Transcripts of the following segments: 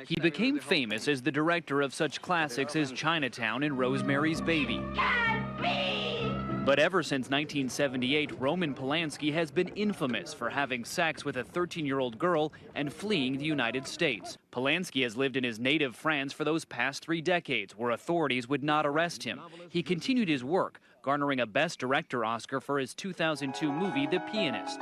He became famous as the director of such classics as Chinatown and Rosemary's Baby. But ever since 1978, Roman Polanski has been infamous for having sex with a 13-year-old girl and fleeing the United States. Polanski has lived in his native France for those past 3 decades, where authorities would not arrest him. He continued his work, garnering a Best Director Oscar for his 2002 movie, The Pianist.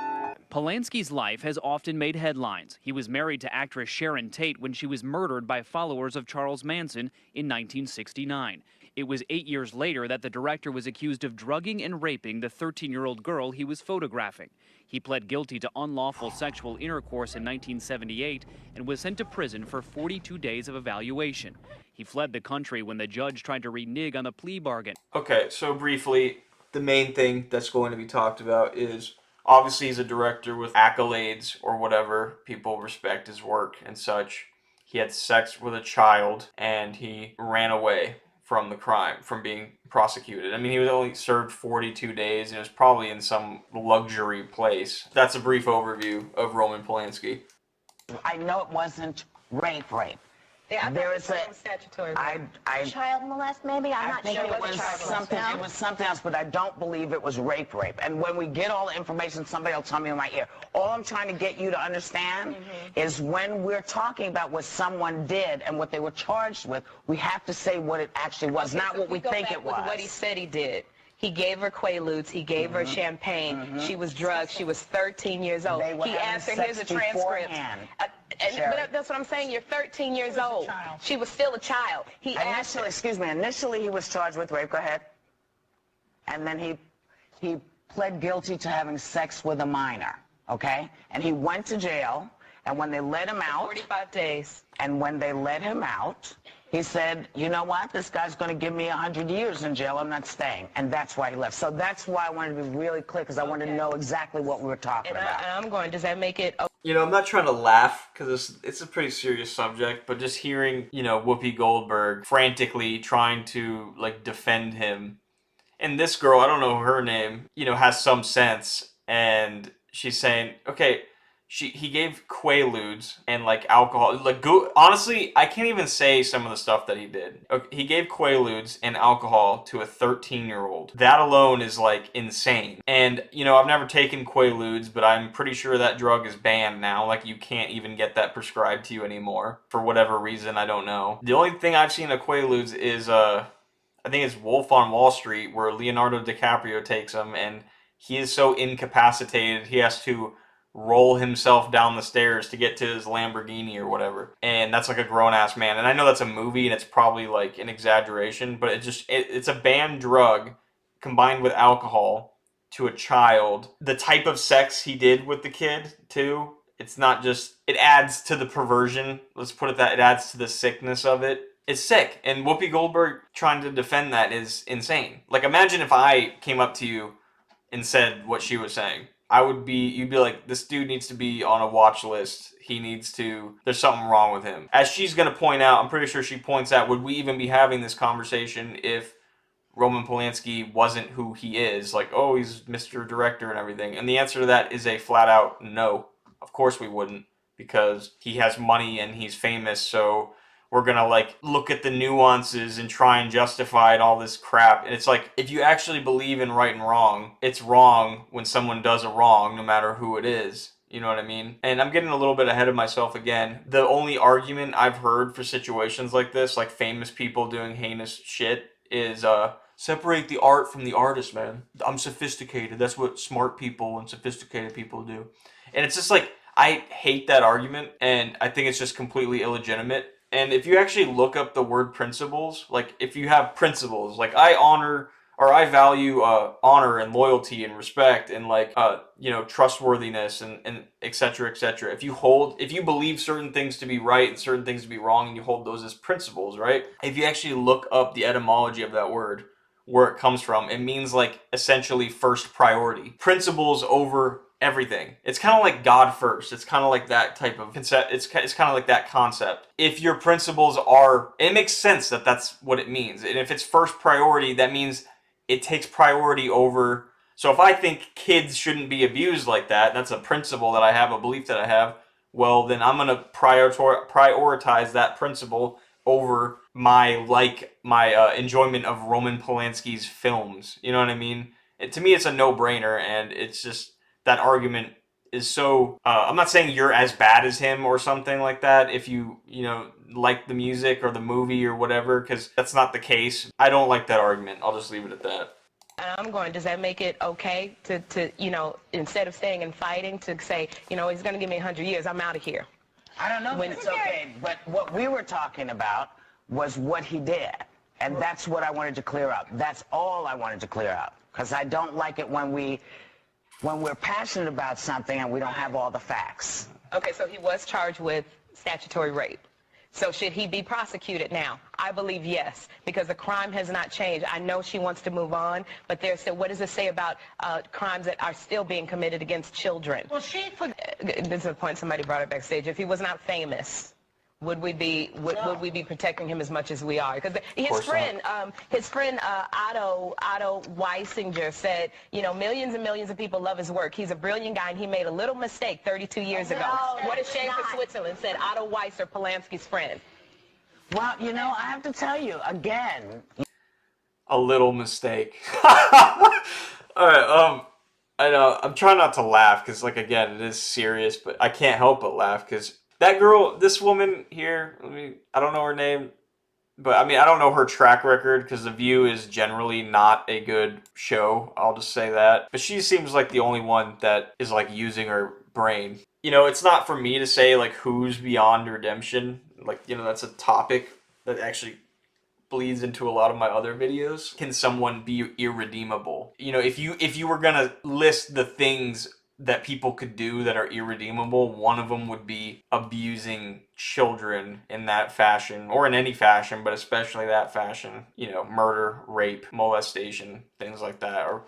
Polanski's life has often made headlines. He was married to actress Sharon Tate when she was murdered by followers of Charles Manson in 1969. It was 8 years later that the director was accused of drugging and raping the 13-year-old girl he was photographing. He pled guilty to unlawful sexual intercourse in 1978 and was sent to prison for 42 days of evaluation. He fled the country when the judge tried to renege on the plea bargain. Okay, so briefly, the main thing that's going to be talked about is obviously he's a director with accolades or whatever. People respect his work and such. He had sex with a child and he ran away from the crime, from being prosecuted. I mean, he was only served 42 days and it was probably in some luxury place. That's a brief overview of Roman Polanski. I know it wasn't rape. Yeah, There is a statutory. Child molest, maybe? I'm I not think sure it what was child something. molest. It was something else, but I don't believe it was rape. And when we get all the information, somebody will tell me in my ear. All I'm trying to get you to understand is when we're talking about what someone did and what they were charged with, we have to say what it actually was, not what we think it was. What he said he did. He gave her Quaaludes. He gave her champagne. She was drugged. She was 13 years old. They were He having asked her, sex here's a transcript. beforehand, But that's what I'm saying. You're 13 years old. She was still a child. He asked her. Initially he was charged with rape. Go ahead. And then he pled guilty to having sex with a minor. Okay? And he went to jail. And when they let him out, 45 days. And when they let him out, he said, you know what? This guy's going to give me 100 years in jail. I'm not staying. And that's why he left. So that's why I wanted to be really clear, because I wanted to know exactly what we were talking about. I'm going, does that make it... You know, I'm not trying to laugh because it's a pretty serious subject, but just hearing, you know, Whoopi Goldberg frantically trying to, like, defend him. And this girl, I don't know her name, you know, has some sense. And she's saying, okay, he gave Quaaludes and, like, alcohol. Like, honestly, I can't even say some of the stuff that he did. Okay, he gave Quaaludes and alcohol to a 13-year-old. That alone is, like, insane. And, you know, I've never taken Quaaludes, but I'm pretty sure that drug is banned now. Like, you can't even get that prescribed to you anymore. For whatever reason, I don't know. The only thing I've seen of Quaaludes is, I think it's Wolf on Wall Street, where Leonardo DiCaprio takes him, and he is so incapacitated, he has to roll himself down the stairs to get to his Lamborghini or whatever. And that's like a grown-ass man. And I know that's a movie and it's probably like an exaggeration, but it's a banned drug combined with alcohol to a child. The type of sex he did with the kid, too, it's not just... It adds to the perversion. Let's put it that. It adds to the sickness of it. It's sick. And Whoopi Goldberg trying to defend that is insane. Like, imagine if I came up to you and said what she was saying. You'd be like, this dude needs to be on a watch list. There's something wrong with him. As she's going to point out, I'm pretty sure she points out, would we even be having this conversation if Roman Polanski wasn't who he is? Like, oh, he's Mr. Director and everything. And the answer to that is a flat out no. Of course we wouldn't, because he has money and he's famous, so we're gonna, like, look at the nuances and try and justify it, all this crap. And it's like, if you actually believe in right and wrong, it's wrong when someone does a wrong, no matter who it is. You know what I mean? And I'm getting a little bit ahead of myself again. The only argument I've heard for situations like this, like famous people doing heinous shit, is separate the art from the artist, man. I'm sophisticated. That's what smart people and sophisticated people do. And it's just like, I hate that argument, and I think it's just completely illegitimate. And if you actually look up the word principles, like if you have principles, like I value honor and loyalty and respect and like, you know, trustworthiness and et cetera, et cetera. If you believe certain things to be right and certain things to be wrong and you hold those as principles, right? If you actually look up the etymology of that word, where it comes from, it means like essentially first priority. Principles over everything. It's kind of like God first. It's kind of like that type of concept. It's kind of like that concept. If your principles are, it makes sense that that's what it means. And if it's first priority, that means it takes priority over. So if I think kids shouldn't be abused like that, that's a principle that I have, a belief that I have. well, then I'm going to prioritize that principle over my enjoyment of Roman Polanski's films. You know what I mean? To me, it's a no-brainer, and it's just that argument is so. I'm not saying you're as bad as him or something like that. If you like the music or the movie or whatever, because that's not the case. I don't like that argument. I'll just leave it at that. And I'm going, does that make it okay to instead of staying and fighting, to say, he's going to give me 100 years, I'm out of here? I don't know if it's okay, but what we were talking about was what he did. And that's what I wanted to clear up. That's all I wanted to clear up. Because I don't like it when we're passionate about something and we don't have all the facts. Okay, so he was charged with statutory rape. So should he be prosecuted now? I believe yes, because the crime has not changed. I know she wants to move on, but there's still, what does it say about crimes that are still being committed against children? Well, this is a point somebody brought up backstage. If he was not famous, would we be protecting him as much as we are? Because his friend Otto Weisinger said, millions and millions of people love his work. He's a brilliant guy, and he made a little mistake 32 years ago. What a shame for Switzerland, said Otto Weiser, Polanski's friend. Well, I have to tell you again. A little mistake. All right. I know I'm trying not to laugh because, again, it is serious, but I can't help but laugh because. That girl, this woman here, I don't know her name, but I don't know her track record because The View is generally not a good show. I'll just say that. But she seems like the only one that is using her brain. It's not for me to say who's beyond redemption. That's a topic that actually bleeds into a lot of my other videos. Can someone be irredeemable? If you were gonna list the things that people could do that are irredeemable, one of them would be abusing children in that fashion, or in any fashion, but especially that fashion. Murder, rape, molestation, things like that. Or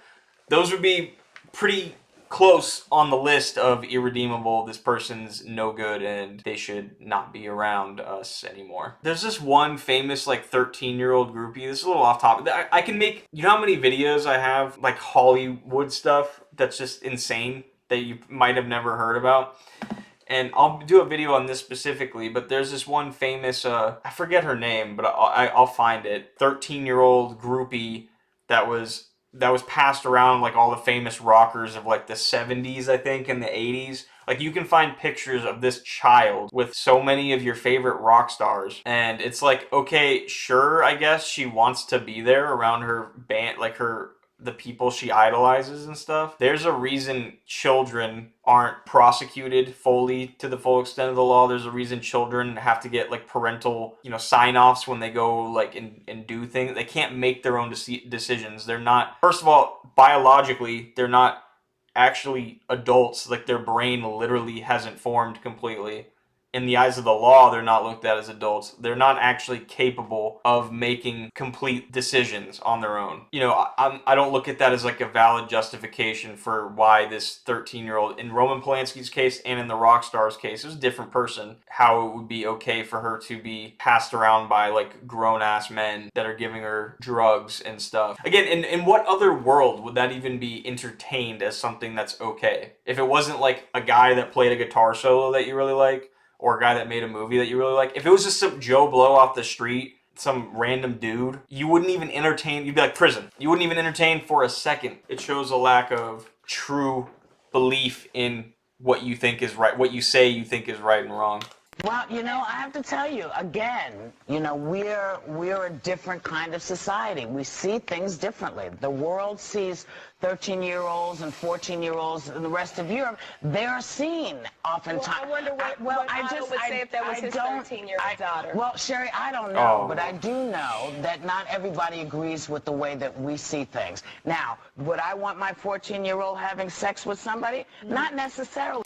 those would be pretty close on the list of irredeemable. This person's no good and they should not be around us anymore. There's this one famous 13-year-old groupie. This is a little off topic. I can make, how many videos I have, Hollywood stuff that's just insane that you might have never heard about. And I'll do a video on this specifically, but there's this one famous, I forget her name, but I'll find it, 13-year-old groupie that was passed around all the famous rockers of the 70s, I think, and the 80s. You can find pictures of this child with so many of your favorite rock stars. And it's okay, sure, I guess she wants to be there around her band, the people she idolizes and stuff. There's a reason children aren't prosecuted fully to the full extent of the law. There's a reason children have to get parental, sign-offs when they go and do things. They can't make their own decisions. They're not, first of all, biologically, they're not actually adults. Their brain literally hasn't formed completely. In the eyes of the law, they're not looked at as adults. They're not actually capable of making complete decisions on their own. I don't look at that as a valid justification for why this 13-year-old, in Roman Polanski's case and in the rock star's case, it was a different person, how it would be okay for her to be passed around by grown-ass men that are giving her drugs and stuff. Again, in what other world would that even be entertained as something that's okay? If it wasn't a guy that played a guitar solo that you really like, or a guy that made a movie that you really like. If it was just some Joe Blow off the street, some random dude, you wouldn't even entertain. You'd be like, prison. You wouldn't even entertain for a second. It shows a lack of true belief in what you think is right, what you say you think is right and wrong. Well, I have to tell you, again, we're a different kind of society. We see things differently. The world sees 13-year-olds and 14-year-olds in the rest of Europe. They're seen oftentimes. Well, I wonder what Otto would say if that was his 13-year-old daughter. Well, Sherry, I don't know, but I do know that not everybody agrees with the way that we see things. Now, would I want my 14-year-old having sex with somebody? Not necessarily.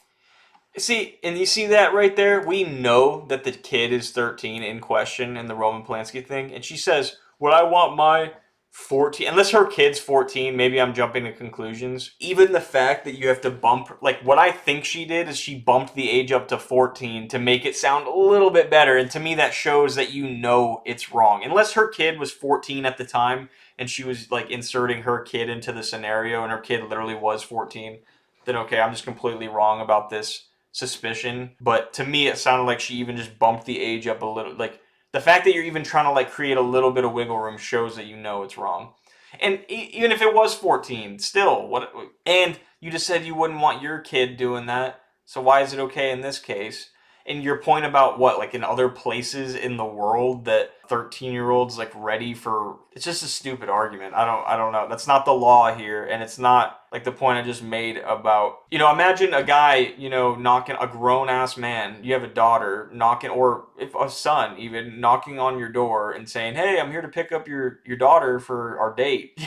See, and you see that right there? We know that the kid is 13 in question in the Roman Polanski thing. And she says, would I want my 14, unless her kid's 14, maybe I'm jumping to conclusions. Even the fact that you have to bump, what I think she did is she bumped the age up to 14 to make it sound a little bit better. And to me, that shows that it's wrong. Unless her kid was 14 at the time and she was inserting her kid into the scenario and her kid literally was 14, then okay, I'm just completely wrong about this suspicion. But to me, it sounded like she even just bumped the age up a little. Like, the fact that you're even trying to like create a little bit of wiggle room shows that you know it's wrong. And even if it was 14, still, what? And you just said you wouldn't want your kid doing that. So why is it okay in this case? And your point about what, like in other places in the world that 13-year-olds like ready for, it's just a stupid argument. I don't know. That's not the law here, and it's not like the point I just made about, imagine a guy, knocking, a grown ass man, you have a daughter knocking, or if a son even knocking on your door and saying, "Hey, I'm here to pick up your daughter for our date."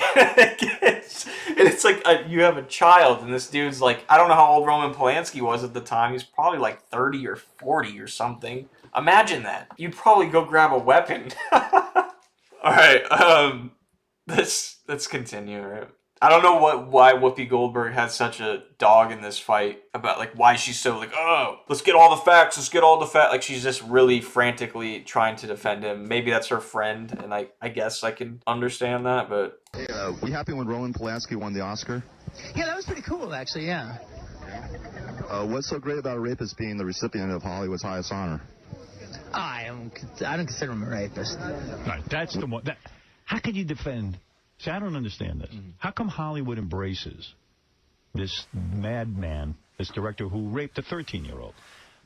And it's like you have a child, and this dude's like, I don't know how old Roman Polanski was at the time. He's probably like 30 or 40 or something. Imagine that. You'd probably go grab a weapon. All right, let's continue. Right? I don't know why Whoopi Goldberg had such a dog in this fight about like why she's so like, oh, let's get all the facts, like she's just really frantically trying to defend him. Maybe that's her friend, and I guess I can understand that, but hey, were you happy when Roman Polanski won the Oscar? Yeah, that was pretty cool, actually. Yeah. What's so great about a rapist being the recipient of Hollywood's highest honor? I don't consider him a rapist. Right, that's the one. How can you defend? See, I don't understand this. How come Hollywood embraces this madman, this director who raped a 13-year-old?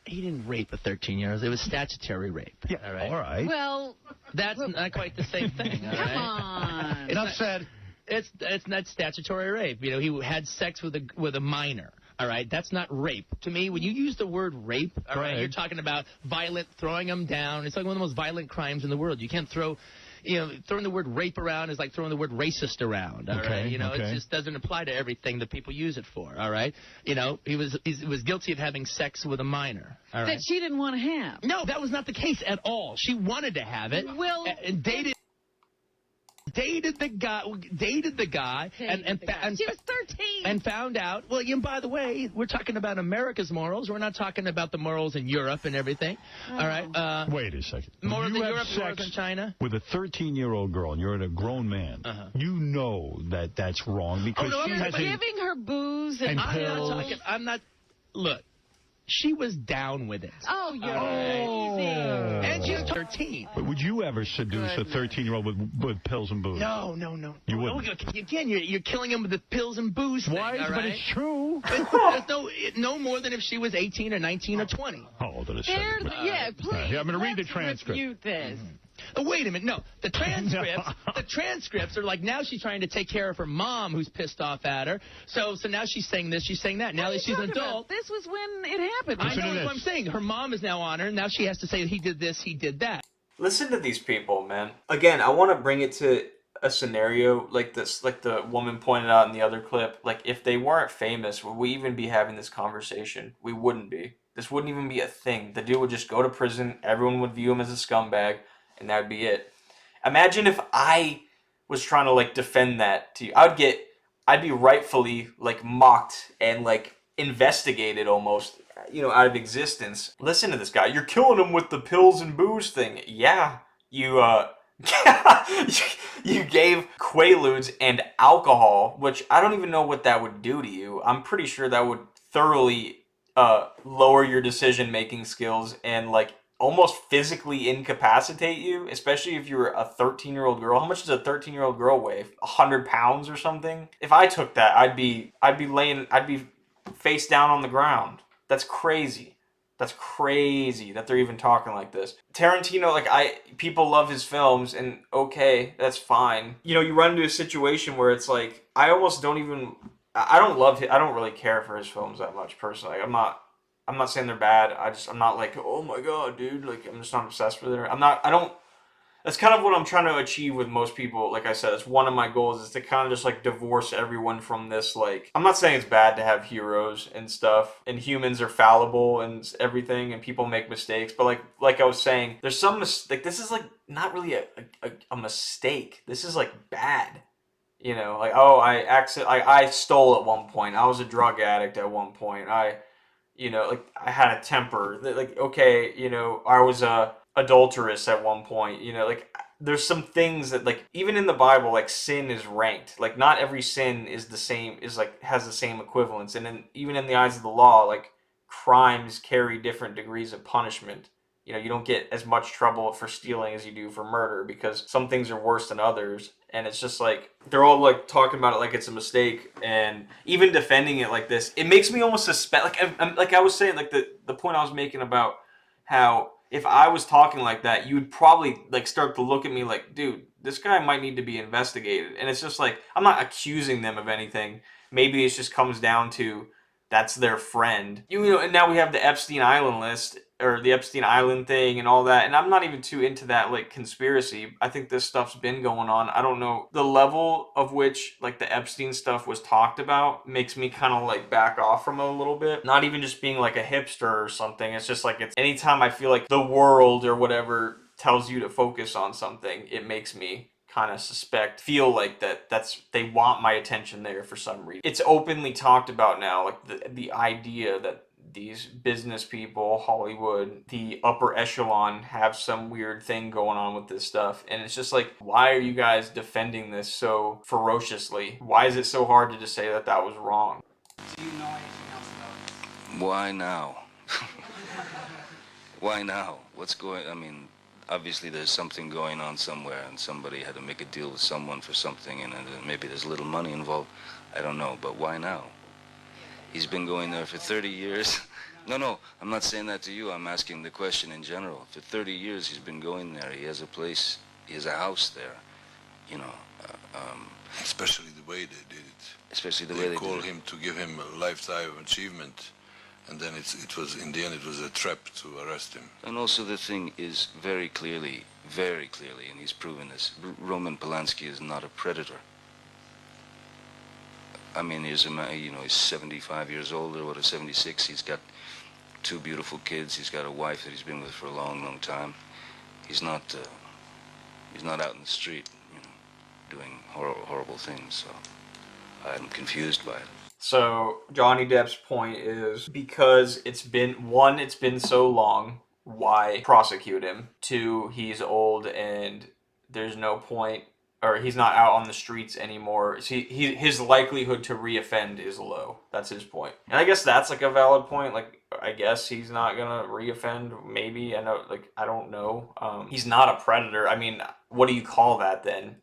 He didn't rape a 13-year-old. It was statutory rape. Yeah, all right. Well, that's not quite the same thing. All right? Come on. Enough said. It's not statutory rape. He had sex with a minor. All right, that's not rape. To me, when you use the word rape, all right, you're talking about violent, throwing them down. It's like one of the most violent crimes in the world. You can't throw, throwing the word rape around is like throwing the word racist around. All right, it just doesn't apply to everything that people use it for. All right, he was guilty of having sex with a minor. All right? That she didn't want to have. No, that was not the case at all. She wanted to have it. Well, and dated the guy, and she was 13. and found out. Well, by the way, we're talking about America's morals. We're not talking about the morals in Europe and everything. Oh. All right. Wait a second. Morals in You have Europe, morals sex in China. with a 13-year-old girl, and you're a grown man. You know that that's wrong because she has giving her booze and pills. I'm not. Look. She was down with it. Oh, you're crazy. And she's 13. But would you ever seduce a 13-year-old with pills and booze? No. You wouldn't. Again, you're killing him with the pills and booze thing. Why? All right? But it's true. There's no more than if she was 18 or 19 or 20. Hold on a Please. second. I'm going to read the transcript. Refute this. Oh, wait a minute. No, the transcripts are like, now she's trying to take care of her mom who's pissed off at her. So now she's saying this, she's saying that. Now that she's an adult. This was when it happened. I know what I'm saying. Her mom is now on her, and now she has to say he did this, he did that. listen to these people, man. Again, I want to bring it to a scenario like this, like the woman pointed out in the other clip. Like, if they weren't famous, would we even be having this conversation? We wouldn't be. This wouldn't even be a thing. The dude would just go to prison. Everyone would view him as a scumbag, and that would be it. Imagine if I was trying to like defend that to you. I'd be rightfully like mocked and like investigated almost, out of existence. Listen to this guy. You're killing him with the pills and booze thing. Yeah, you you gave Quaaludes and alcohol, which I don't even know what that would do to you. I'm pretty sure that would thoroughly lower your decision-making skills and like almost physically incapacitate you, especially if you're a 13-year-old girl. How much does a 13-year-old girl weigh? 100 pounds or something? If I took that, I'd be face down on the ground. That's crazy. That's crazy that they're even talking like this. Tarantino, people love his films, and okay, that's fine. You run into a situation where it's like, I don't really care for his films that much, personally. I'm not saying they're bad. I'm not like, oh my god, dude. Like, I'm just not obsessed with it. That's kind of what I'm trying to achieve with most people. Like I said, it's one of my goals is to kind of just like divorce everyone from this. Like, I'm not saying it's bad to have heroes and stuff, and humans are fallible and everything, and people make mistakes. But like I was saying, there's some this is like not really a mistake. This is like bad. I stole at one point. I was a drug addict at one point. I had a temper. I was a adulteress at one point. There's some things that, even in the Bible, sin is ranked. Not every sin is the same, has the same equivalence. And even in the eyes of the law, crimes carry different degrees of punishment. You know, you don't get as much trouble for stealing as you do for murder because some things are worse than others. And it's just like, they're all like talking about it like it's a mistake, and even defending it like this, it makes me almost suspect, like I was saying, like the point I was making about how if I was talking like that, you would probably like start to look at me like, dude, this guy might need to be investigated. And it's just like, I'm not accusing them of anything. Maybe it just comes down to that's their friend. You know, and now we have the Epstein Island list, or the Epstein Island thing and all that. And I'm not even too into that, like, conspiracy. I think this stuff's been going on. I don't know. The level of which, like, the Epstein stuff was talked about makes me kind of, like, back off from it a little bit. Not even just being, like, a hipster or something. It's just, like, it's anytime I feel like the world or whatever tells you to focus on something, it makes me kind of feel like that's they want my attention there for some reason. It's openly talked about now, like the idea that these business people, Hollywood, the upper echelon, have some weird thing going on with this stuff. And it's just like, why are you guys defending this so ferociously? Why is it so hard to just say that that was wrong? Do you know anything else about it? Why now? Why now? What's going, I mean, obviously there's something going on somewhere, and somebody had to make a deal with someone for something, and maybe there's a little money involved. I don't know, but why now? He's been going there for 30 years. No, I'm not saying that to you. I'm asking the question in general. For 30 years he's been going there. He has a place, he has a house there, you know. Especially the way they did it. Especially the way they called did it. him to give him a lifetime achievement. And then it was, in the end, it was a trap to arrest him. And also the thing is very clearly, and he's proven this, Roman Polanski is not a predator. I mean, he's a man, you know, he's 75 years old or 76. He's got 2 beautiful kids. He's got a wife that he's been with for a long, long time. He's not out in the street, you know, doing horrible things. So I'm confused by it. So Johnny Depp's point is, because it's been so long, why prosecute him? 2, he's old and there's no point, or he's not out on the streets anymore. His likelihood to reoffend is low. That's his point. And I guess that's like a valid point. Like, I guess he's not gonna reoffend. Maybe. I know, like, I don't know. He's not a predator. I mean, what do you call that then?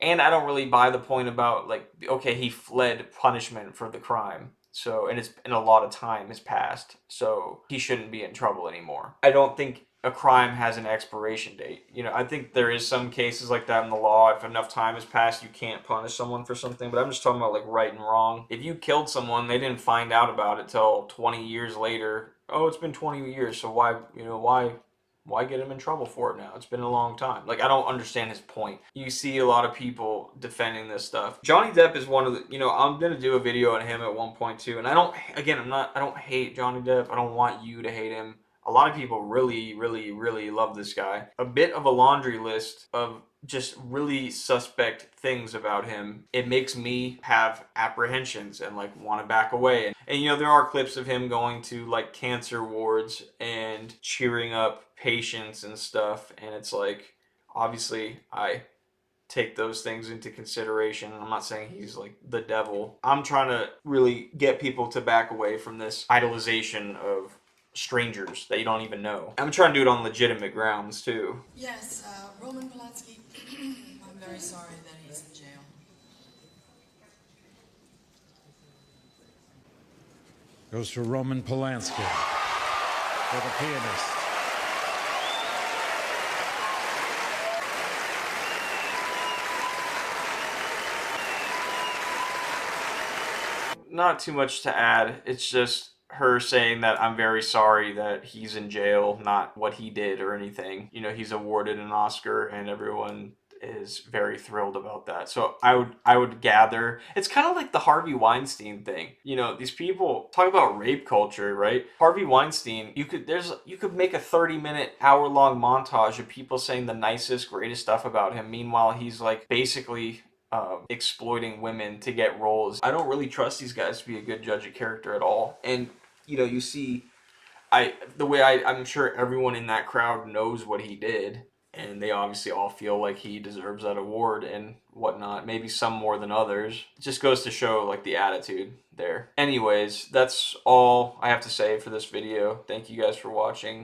And I don't really buy the point about, like, okay, he fled punishment for the crime. So, and a lot of time has passed. So he shouldn't be in trouble anymore. I don't think a crime has an expiration date. You know, I think there is some cases like that in the law. If enough time has passed, you can't punish someone for something. But I'm just talking about, like, right and wrong. If you killed someone, they didn't find out about it till 20 years later. Oh, it's been 20 years, so why get him in trouble for it now? It's been a long time. Like, I don't understand his point. You see a lot of people defending this stuff. Johnny Depp is one of the, you know, I'm going to do a video on him at one point too. And I don't hate Johnny Depp. I don't want you to hate him. A lot of people really, really, really love this guy. A bit of a laundry list of just really suspect things about him. It makes me have apprehensions and, like, want to back away. And you know, there are clips of him going to, like, cancer wards and cheering up patients and stuff. And it's like, obviously, I take those things into consideration. I'm not saying he's, like, the devil. I'm trying to really get people to back away from this idolization of strangers that you don't even know. I'm trying to do it on legitimate grounds too. Yes, Roman Polanski, I'm very sorry that he's in jail. Goes to Roman Polanski for the pianist. Not too much to add. It's just her saying that I'm very sorry that he's in jail, not what he did or anything. You know, he's awarded an Oscar and everyone is very thrilled about that. So I would gather it's kind of like the Harvey Weinstein thing. You know, these people talk about rape culture, right? Harvey Weinstein, you could make a 30-minute, hour-long montage of people saying the nicest, greatest stuff about him. Meanwhile, he's, like, basically exploiting women to get roles. I don't really trust these guys to be a good judge of character at all. And, you know, you see, I'm sure everyone in that crowd knows what he did. and they obviously all feel like he deserves that award and whatnot, maybe some more than others. It just goes to show like the attitude there. Anyways, that's all I have to say for this video. Thank you guys for watching.